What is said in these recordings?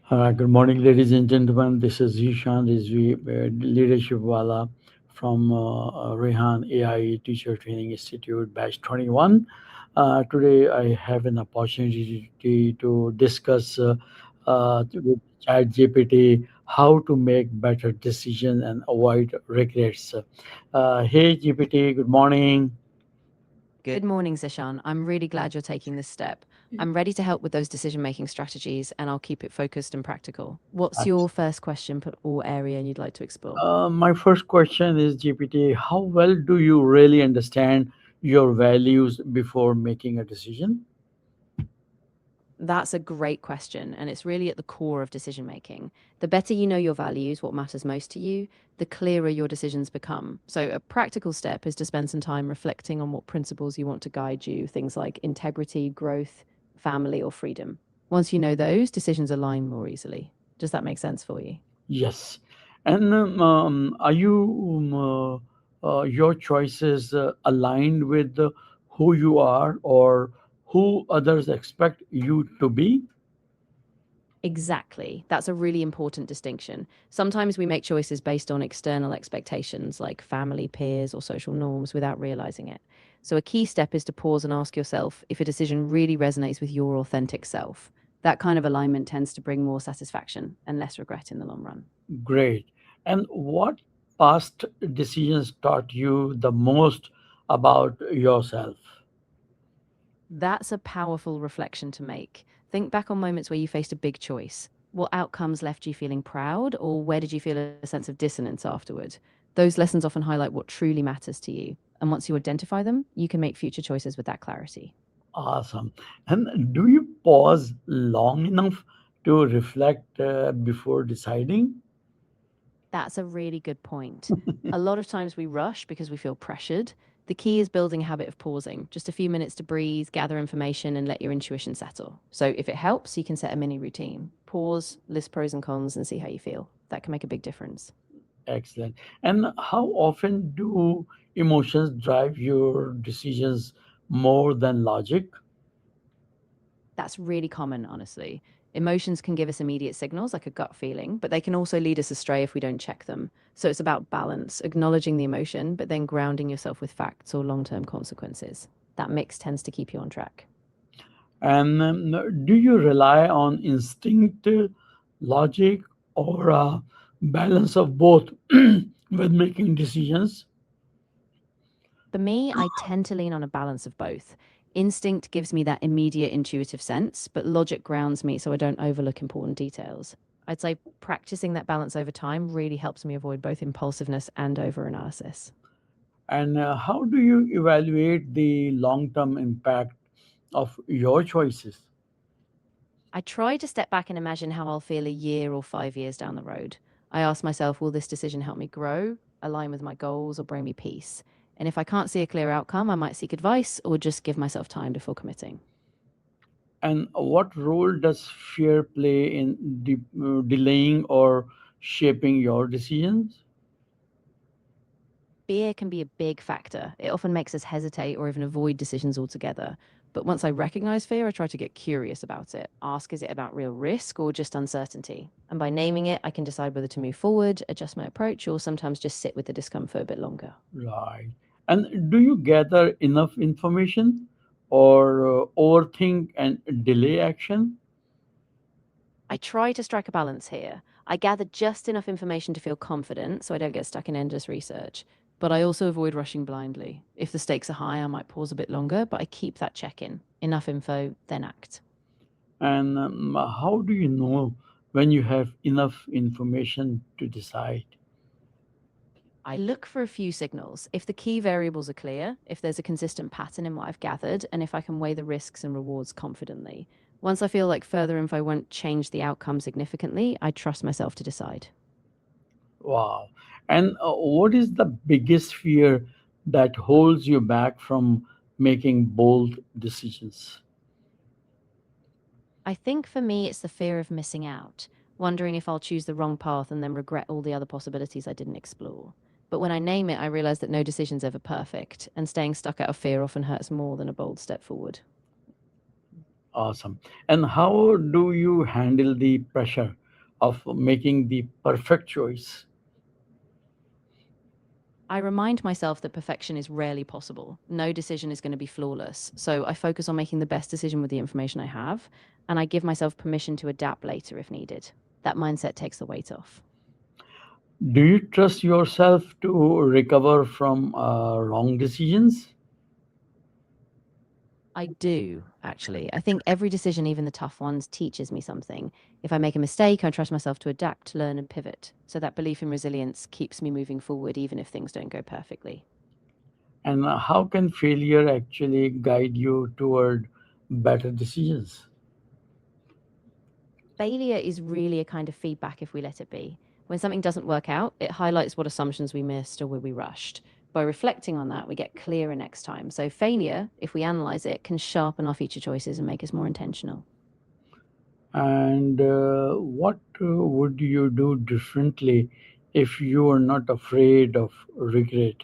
Good morning, ladies and gentlemen. This is Rehan, this is Leadership Wala from Rehan AI Teacher Training Institute, Batch 21. Today, I have an opportunity to discuss with ChatGPT how to make better decisions and avoid regrets. Hey, GPT, good morning. Good morning, Zishan. I'm really glad you're taking this step. I'm ready to help with those decision making strategies and I'll keep it focused and practical. What's your first question or area you'd like to explore? My first question is GPT, how well do you really understand your values before making a decision? That's a great question, and it's really at the core of decision making. The better you know your values, what matters most to you, the clearer your decisions become. So, a practical step is to spend some time reflecting on what principles you want to guide you, things like integrity, growth, family, or freedom. Once you know those, decisions align more easily. Does that make sense for you? Yes. And are your choices aligned with who you are or who others expect you to be? Exactly. That's a really important distinction. Sometimes we make choices based on external expectations like family, peers, or social norms without realizing it. So, a key step is to pause and ask yourself if a decision really resonates with your authentic self. That kind of alignment tends to bring more satisfaction and less regret in the long run. Great. And what past decisions taught you the most about yourself? That's a powerful reflection to make. Think back on moments where you faced a big choice. What outcomes left you feeling proud, or where did you feel a sense of dissonance afterward? Those lessons often highlight what truly matters to you. And once you identify them, you can make future choices with that clarity. Awesome. And do you pause long enough to reflect before deciding? That's a really good point. A lot of times we rush because we feel pressured. The key is building a habit of pausing, just a few minutes to breathe, gather information, and let your intuition settle. So, if it helps, you can set a mini routine. Pause, list pros and cons, and see how you feel. That can make a big difference. Excellent. And how often do emotions drive your decisions more than logic? That's really common, honestly. Emotions can give us immediate signals, like a gut feeling, but they can also lead us astray if we don't check them. So it's about balance, acknowledging the emotion, but then grounding yourself with facts or long term consequences. That mix tends to keep you on track. And do you rely on instinct, logic, or a balance of both with making decisions? For me, I tend to lean on a balance of both. Instinct gives me that immediate intuitive sense, but logic grounds me so I don't overlook important details. I'd say practicing that balance over time really helps me avoid both impulsiveness and overanalysis. And how do you evaluate the long term impact of your choices? I try to step back and imagine how I'll feel a year or 5 years down the road. I ask myself, will this decision help me grow, align with my goals, or bring me peace? And if I can't see a clear outcome, I might seek advice or just give myself time before committing. And what role does fear play in delaying or shaping your decisions? Fear can be a big factor. It often makes us hesitate or even avoid decisions altogether. But once I recognize fear, I try to get curious about it. Ask, is it about real risk or just uncertainty? And by naming it, I can decide whether to move forward, adjust my approach, or sometimes just sit with the discomfort a bit longer. Right. And do you gather enough information or overthink and delay action? I try to strike a balance here. I gather just enough information to feel confident so I don't get stuck in endless research. But I also avoid rushing blindly. If the stakes are high, I might pause a bit longer, but I keep that check in. Enough info, then act. And how do you know when you have enough information to decide? I look for a few signals. If the key variables are clear, if there's a consistent pattern in what I've gathered, and if I can weigh the risks and rewards confidently. Once I feel like further info won't change the outcome significantly, I trust myself to decide. Wow. And what is the biggest fear that holds you back from making bold decisions? I think for me, it's the fear of missing out, wondering if I'll choose the wrong path and then regret all the other possibilities I didn't explore. But when I name it, I realize that no decision's ever perfect, and staying stuck out of fear often hurts more than a bold step forward. Awesome. And how do you handle the pressure of making the perfect choice? I remind myself that perfection is rarely possible. No decision is going to be flawless. So I focus on making the best decision with the information I have, and I give myself permission to adapt later if needed. That mindset takes the weight off. Do you trust yourself to recover from wrong decisions? I do, actually. I think every decision, even the tough ones, teaches me something. If I make a mistake, I trust myself to adapt, learn, and pivot. So that belief in resilience keeps me moving forward, even if things don't go perfectly. And how can failure actually guide you toward better decisions? Failure is really a kind of feedback if we let it be. When something doesn't work out, it highlights what assumptions we missed or where we rushed. By reflecting on that, we get clearer next time. So, failure, if we analyze it, can sharpen our future choices and make us more intentional. And what would you do differently if you were not afraid of regret?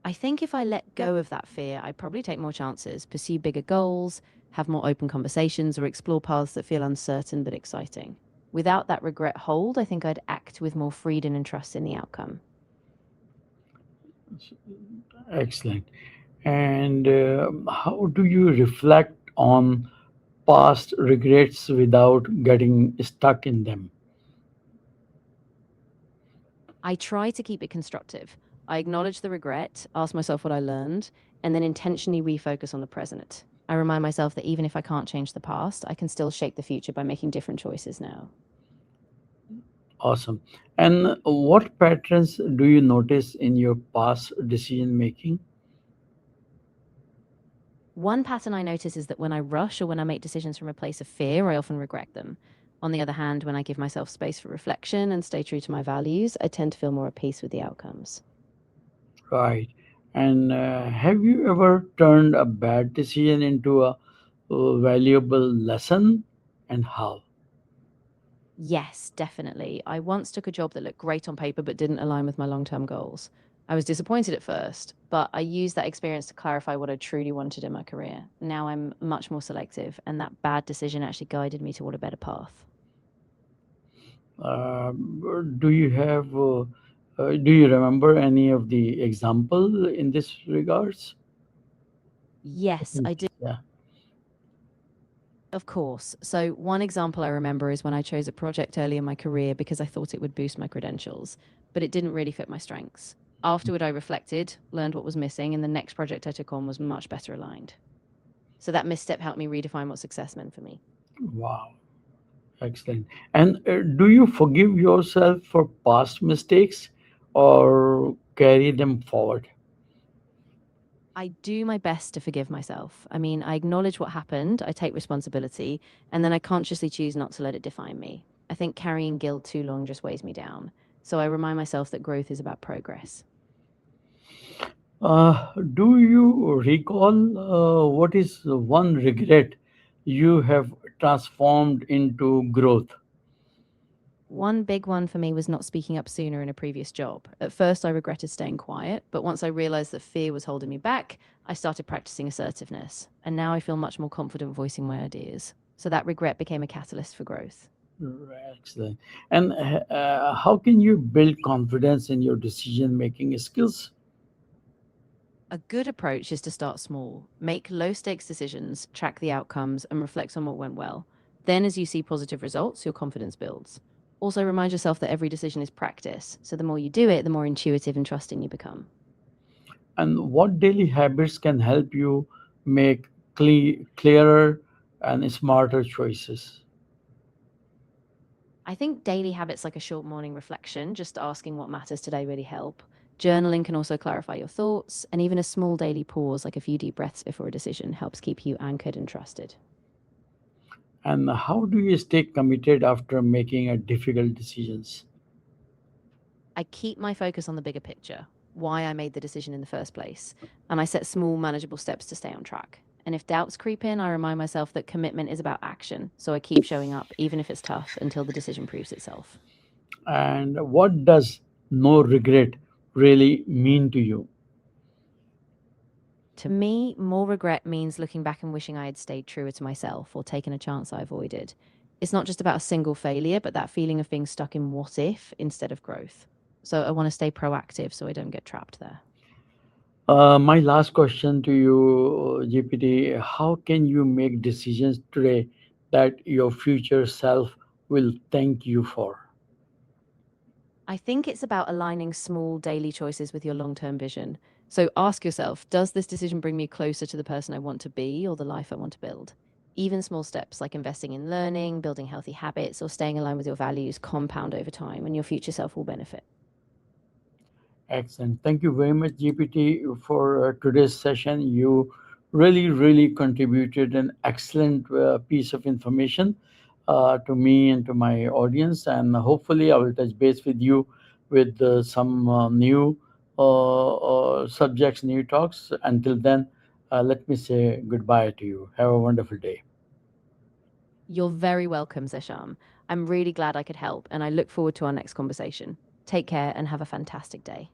I think if I let go of that fear, I'd probably take more chances, pursue bigger goals, have more open conversations, or explore paths that feel uncertain but exciting. Without that regret hold, I think I'd act with more freedom and trust in the outcome. Excellent. And how do you reflect on past regrets without getting stuck in them? I try to keep it constructive. I acknowledge the regret, ask myself what I learned, and then intentionally refocus on the present. I remind myself that even if I can't change the past, I can still shape the future by making different choices now. Awesome. And what patterns do you notice in your past decision making? One pattern I notice is that when I rush or when I make decisions from a place of fear, I often regret them. On the other hand, when I give myself space for reflection and stay true to my values, I tend to feel more at peace with the outcomes. Right. And have you ever turned a bad decision into a valuable lesson, and how? Yes, definitely. I once took a job that looked great on paper but didn't align with my long term goals. I was disappointed at first, but I used that experience to clarify what I truly wanted in my career. Now I'm much more selective, and that bad decision actually guided me toward a better path. Do you have? Do you remember any of the example in this regards? Yes, I do. Yeah. Of course. So, one example I remember is when I chose a project early in my career because I thought it would boost my credentials, but it didn't really fit my strengths. Afterward, I reflected, learned what was missing, and the next project I took on was much better aligned. So, that misstep helped me redefine what success meant for me. Wow. Excellent. And do you forgive yourself for past mistakes or carry them forward? I do my best to forgive myself. I mean, I acknowledge what happened, I take responsibility, and then I consciously choose not to let it define me. I think carrying guilt too long just weighs me down. So, I remind myself that growth is about progress. Do you recall what is the one regret you have transformed into growth? One big one for me was not speaking up sooner in a previous job. At first, I regretted staying quiet, but once I realized that fear was holding me back, I started practicing assertiveness. And now I feel much more confident voicing my ideas. So that regret became a catalyst for growth. Excellent. And how can you build confidence in your decision making skills? A good approach is to start small, make low stakes decisions, track the outcomes, and reflect on what went well. Then, as you see positive results, your confidence builds. Also, remind yourself that every decision is practice. So, the more you do it, the more intuitive and trusting you become. And what daily habits can help you make clearer and smarter choices? I think daily habits like a short morning reflection, just asking what matters today, really help. Journaling can also clarify your thoughts, and even a small daily pause, like a few deep breaths before a decision, helps keep you anchored and trusted. And how do you stay committed after making a difficult decisions? I keep my focus on the bigger picture, why I made the decision in the first place, and I set small, manageable steps to stay on track. And if doubts creep in, I remind myself that commitment is about action, so I keep showing up, even if it's tough, until the decision proves itself. And what does no regret really mean to you? To me, more regret means looking back and wishing I had stayed truer to myself or taken a chance I avoided. It's not just about a single failure, but that feeling of being stuck in what if instead of growth. So I want to stay proactive so I don't get trapped there. My last question to you, GPT: how can you make decisions today that your future self will thank you for? I think it's about aligning small daily choices with your long term vision. So ask yourself, does this decision bring me closer to the person I want to be or the life I want to build? Even small steps like investing in learning, building healthy habits, or staying aligned with your values compound over time, and your future self will benefit. Excellent. Thank you very much, GPT, for today's session. You really contributed an excellent piece of information to me and to my audience. And hopefully, I will touch base with you with some new subjects, new talks. Until then, let me say goodbye to you. Have a wonderful day. You're very welcome, Zesham. I'm really glad I could help, and I look forward to our next conversation. Take care and have a fantastic day.